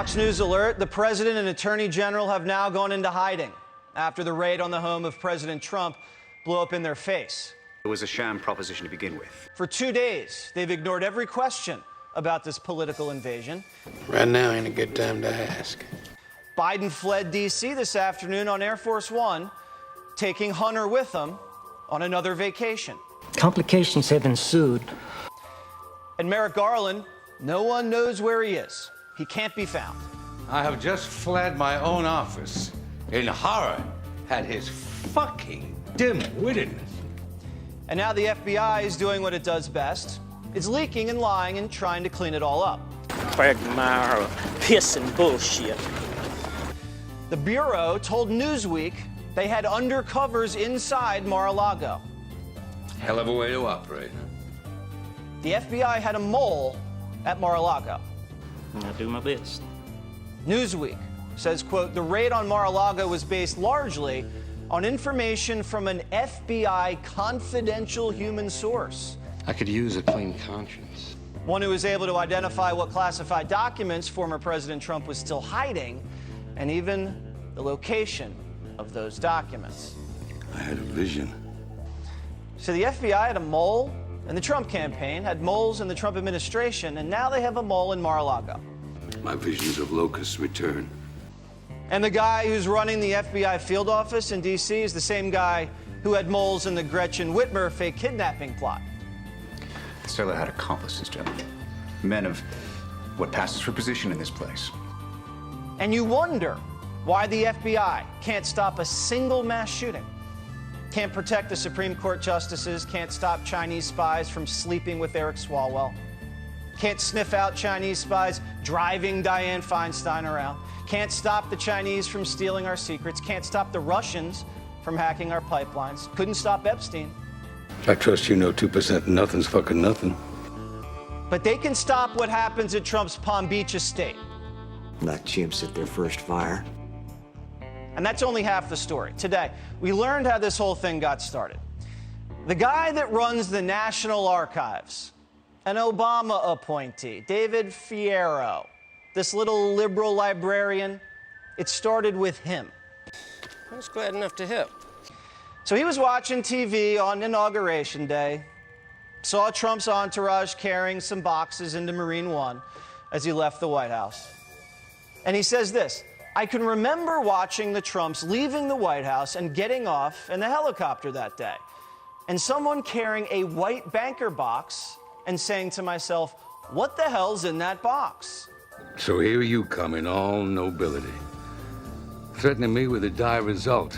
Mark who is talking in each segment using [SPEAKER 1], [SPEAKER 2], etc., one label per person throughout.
[SPEAKER 1] Fox News alert, the president and attorney general have now gone into hiding after the raid on the home of President Trump blew up in their face.
[SPEAKER 2] It was a sham proposition to begin with.
[SPEAKER 1] For 2 days, they've ignored every question about this political invasion.
[SPEAKER 3] Right now ain't a good time to ask.
[SPEAKER 1] Biden fled D.C. this afternoon on Air Force One, taking Hunter with him on another vacation.
[SPEAKER 4] Complications have ensued.
[SPEAKER 1] And Merrick Garland, no one knows where he is. He can't be found.
[SPEAKER 5] I have just fled my own office in horror at his fucking dim-wittedness.
[SPEAKER 1] And now the FBI is doing what it does best. It's leaking and lying and trying to clean it all up.
[SPEAKER 4] Quagmire, piss and bullshit.
[SPEAKER 1] The Bureau told Newsweek they had undercovers inside Mar-a-Lago.
[SPEAKER 5] Hell of a way to operate.
[SPEAKER 1] The FBI had a mole at Mar-a-Lago.
[SPEAKER 4] I'll do my best.
[SPEAKER 1] Newsweek says, quote, the raid on Mar-a-Lago was based largely on information from an FBI confidential human source.
[SPEAKER 3] I could use a clean conscience.
[SPEAKER 1] One who was able to identify what classified documents former President Trump was still hiding, and even the location of those documents.
[SPEAKER 6] I had a vision.
[SPEAKER 1] So the FBI had a mole in the Trump campaign, had moles in the Trump administration, and now they have a mole in Mar-a-Lago.
[SPEAKER 6] My visions of locusts return.
[SPEAKER 1] And the guy who's running the FBI field office in D.C. is the same guy who had moles in the Gretchen Whitmer fake kidnapping plot.
[SPEAKER 2] Stella had accomplices, gentlemen. Men of what passes for position in this place.
[SPEAKER 1] And you wonder why the FBI can't stop a single mass shooting, can't protect the Supreme Court justices, can't stop Chinese spies from sleeping with Eric Swalwell, can't sniff out Chinese spies driving Dianne Feinstein around, can't stop the Chinese from stealing our secrets, can't stop the Russians from hacking our pipelines, couldn't stop Epstein.
[SPEAKER 6] I trust you know 2% nothing's fucking nothing.
[SPEAKER 1] But they can stop what happens at Trump's Palm Beach estate.
[SPEAKER 7] Not chimps at their first fire.
[SPEAKER 1] And that's only half the story. Today, we learned how this whole thing got started. The guy that runs the National Archives, an Obama appointee, David Fierro, this little liberal librarian, it started with him.
[SPEAKER 4] I was glad enough to help.
[SPEAKER 1] So he was watching TV on Inauguration Day, saw Trump's entourage carrying some boxes into Marine One as he left the White House. And he says this, I can remember watching the Trumps leaving the White House and getting off in the helicopter that day, and someone carrying a white banker box and saying to myself, what the hell's in that box?
[SPEAKER 6] So here you come in all nobility, threatening me with a dire result.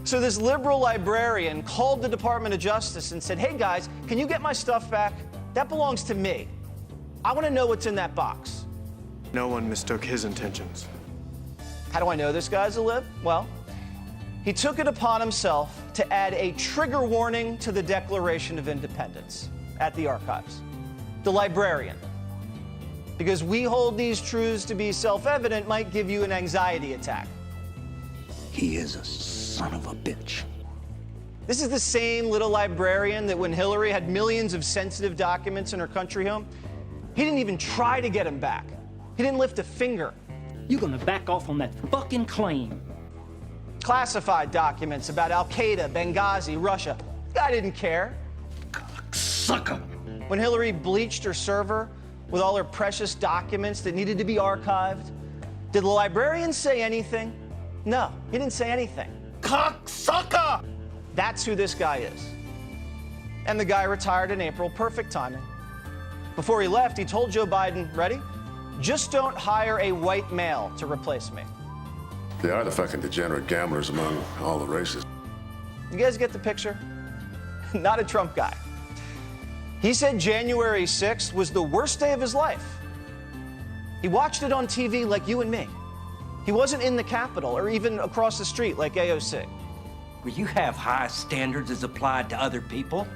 [SPEAKER 1] So this liberal librarian called the Department of Justice and said, hey guys, can you get my stuff back? That belongs to me. I want to know what's in that box.
[SPEAKER 8] No one mistook his intentions.
[SPEAKER 1] How do I know this guy's a lib? Well, he took it upon himself to add a trigger warning to the Declaration of Independence at the archives. The librarian. Because we hold these truths to be self-evident might give you an anxiety attack.
[SPEAKER 7] He is a son of a bitch.
[SPEAKER 1] This is the same little librarian that when Hillary had millions of sensitive documents in her country home, he didn't even try to get them back. He didn't lift a finger.
[SPEAKER 4] You're gonna back off on that fucking claim.
[SPEAKER 1] Classified documents about Al-Qaeda, Benghazi, Russia. The guy didn't care.
[SPEAKER 5] Sucker!
[SPEAKER 1] When Hillary bleached her server with all her precious documents that needed to be archived, did the librarian say anything? No, he didn't say anything.
[SPEAKER 5] Cocksucker!
[SPEAKER 1] That's who this guy is. And the guy retired in April, perfect timing. Before he left, he told Joe Biden, ready? Just don't hire a white male to replace me.
[SPEAKER 9] They are the fucking degenerate gamblers among all the races.
[SPEAKER 1] You guys get the picture? Not a Trump guy. He said January 6th was the worst day of his life. He watched it on TV like you and me. He wasn't in the Capitol or even across the street like AOC.
[SPEAKER 7] Well, you have high standards as applied to other people.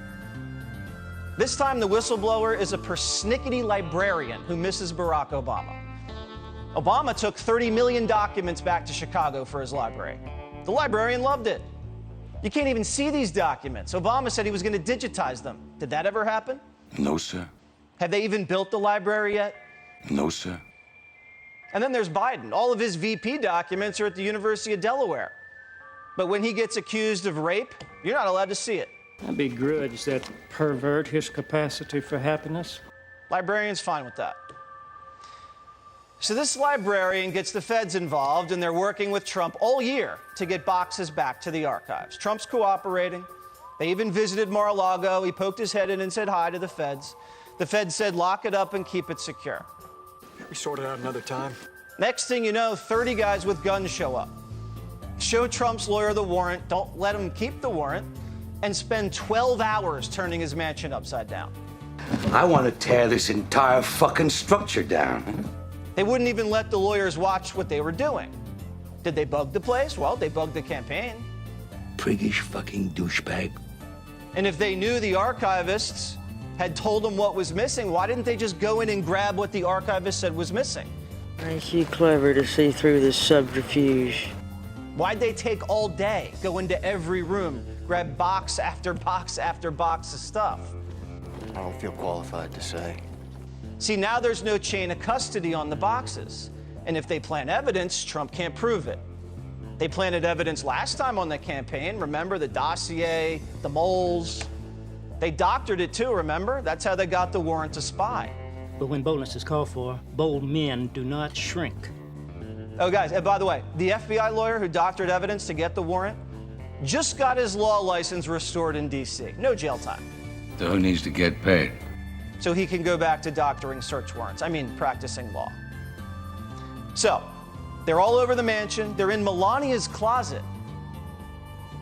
[SPEAKER 1] This time, the whistleblower is a persnickety librarian who misses Barack Obama. Obama took 30 million documents back to Chicago for his library. The librarian loved it. You can't even see these documents. Obama said he was going to digitize them. Did that ever happen?
[SPEAKER 6] No, sir.
[SPEAKER 1] Have they even built the library yet?
[SPEAKER 6] No, sir.
[SPEAKER 1] And then there's Biden. All of his VP documents are at the University of Delaware. But when he gets accused of rape, you're not allowed to see it.
[SPEAKER 4] I begrudge that pervert his capacity for happiness.
[SPEAKER 1] Librarian's fine with that. So this librarian gets the feds involved, and they're working with Trump all year to get boxes back to the archives. Trump's cooperating. They even visited Mar-a-Lago. He poked his head in and said hi to the feds. The feds said, lock it up and keep it secure.
[SPEAKER 8] We sort it out another time.
[SPEAKER 1] Next thing you know, 30 guys with guns show up. Show Trump's lawyer the warrant, don't let him keep the warrant, and spend 12 hours turning his mansion upside down.
[SPEAKER 3] I want to tear this entire fucking structure down.
[SPEAKER 1] They wouldn't even let the lawyers watch what they were doing. Did they bug the place? Well, they bugged the campaign.
[SPEAKER 3] Priggish fucking douchebag.
[SPEAKER 1] And if they knew the archivists had told them what was missing, why didn't they just go in and grab what the archivist said was missing?
[SPEAKER 10] Ain't you clever to see through this subterfuge?
[SPEAKER 1] Why'd they take all day, go into every room, grab box after box after box of stuff?
[SPEAKER 11] I don't feel qualified to say.
[SPEAKER 1] See, now there's no chain of custody on the boxes. And if they plant evidence, Trump can't prove it. They planted evidence last time on the campaign. Remember the dossier, the moles? They doctored it too, remember? That's how they got the warrant to spy.
[SPEAKER 4] But when boldness is called for, bold men do not shrink.
[SPEAKER 1] Oh, guys, and by the way, the FBI lawyer who doctored evidence to get the warrant just got his law license restored in D.C. No jail time.
[SPEAKER 6] So who needs to get paid?
[SPEAKER 1] So he can go back to doctoring search warrants. I mean, practicing law. So, they're all over the mansion. They're in Melania's closet.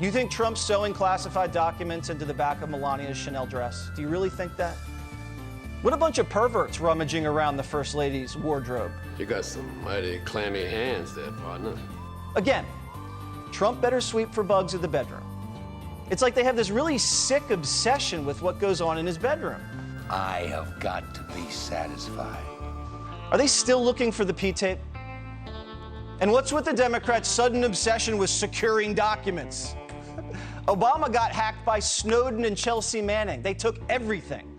[SPEAKER 1] You think Trump's sewing classified documents into the back of Melania's Chanel dress? Do you really think that? What a bunch of perverts rummaging around the First Lady's wardrobe.
[SPEAKER 3] You got some mighty clammy hands there, partner.
[SPEAKER 1] Again, Trump better sweep for bugs in the bedroom. It's like they have this really sick obsession with what goes on in his bedroom.
[SPEAKER 3] I have got to be satisfied.
[SPEAKER 1] Are they still looking for the P-tape? And what's with the Democrats' sudden obsession with securing documents? Obama got hacked by Snowden and Chelsea Manning. They took everything.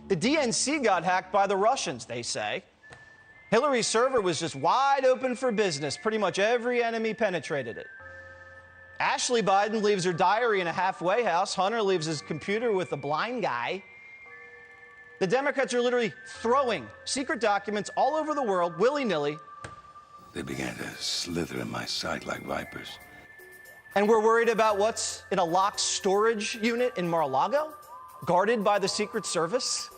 [SPEAKER 1] The DNC got hacked by the Russians, they say. Hillary's server was just wide open for business. Pretty much every enemy penetrated it. Ashley Biden leaves her diary in a halfway house. Hunter leaves his computer with a blind guy. The Democrats are literally throwing secret documents all over the world, willy-nilly.
[SPEAKER 6] They began to slither in my sight like vipers.
[SPEAKER 1] And we're worried about what's in a locked storage unit in Mar-a-Lago, guarded by the Secret Service.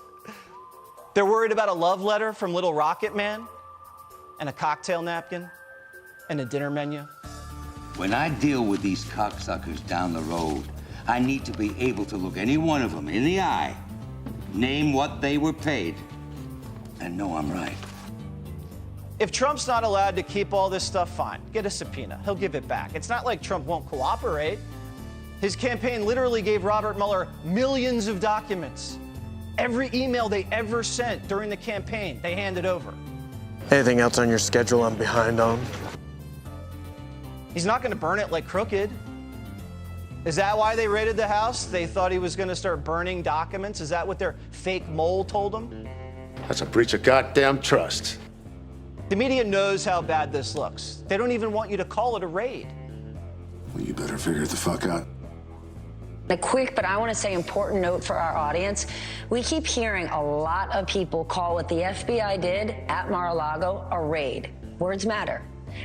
[SPEAKER 1] They're worried about a love letter from Little Rocket Man, and a cocktail napkin, and a dinner menu.
[SPEAKER 3] When I deal with these cocksuckers down the road, I need to be able to look any one of them in the eye, name what they were paid, and know I'm right.
[SPEAKER 1] If Trump's not allowed to keep all this stuff, fine. Get a subpoena. He'll give it back. It's not like Trump won't cooperate. His campaign literally gave Robert Mueller millions of documents. Every email they ever sent during the campaign, they handed over.
[SPEAKER 8] Anything else on your schedule I'm behind on?
[SPEAKER 1] He's not going to burn it like Crooked. Is that why they raided the house? They thought he was going to start burning documents? Is that what their fake mole told him?
[SPEAKER 9] That's a breach of goddamn trust.
[SPEAKER 1] The media knows how bad this looks. They don't even want you to call it a raid.
[SPEAKER 9] Well, you better figure it the fuck out.
[SPEAKER 12] A quick, but I want to say important note for our audience. We keep hearing a lot of people call what the FBI did at Mar-a-Lago a raid. Words matter.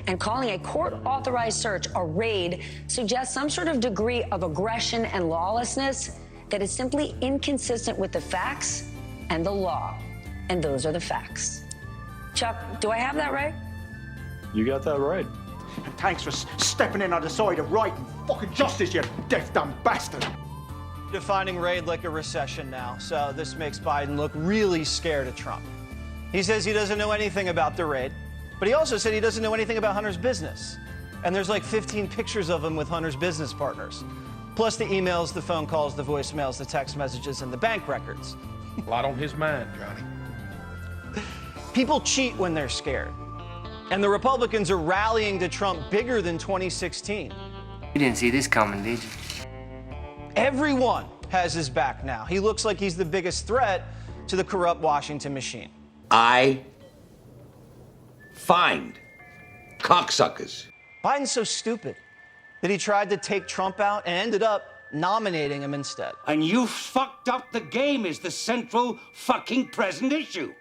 [SPEAKER 12] And calling a court-authorized search a raid suggests some sort of degree of aggression and lawlessness that is simply inconsistent with the facts and the law. And those are the facts. Chuck, do I have that right?
[SPEAKER 11] You got that right.
[SPEAKER 13] And thanks for stepping in on the side of right and fucking justice, you deaf-dumb bastard.
[SPEAKER 1] Defining raid like a recession now, so this makes Biden look really scared of Trump. He says he doesn't know anything about the raid, but he also said he doesn't know anything about Hunter's business. And there's like 15 pictures of him with Hunter's business partners, plus the emails, the phone calls, the voicemails, the text messages, and the bank records.
[SPEAKER 11] A lot on his mind, Johnny.
[SPEAKER 1] People cheat when they're scared. And the Republicans are rallying to Trump bigger than 2016.
[SPEAKER 10] You didn't see this coming, did you?
[SPEAKER 1] Everyone has his back now. He looks like he's the biggest threat to the corrupt Washington machine.
[SPEAKER 3] I Find cocksuckers.
[SPEAKER 1] Biden's so stupid that he tried to take Trump out and ended up nominating him instead.
[SPEAKER 3] And you fucked up the game is the central fucking present issue.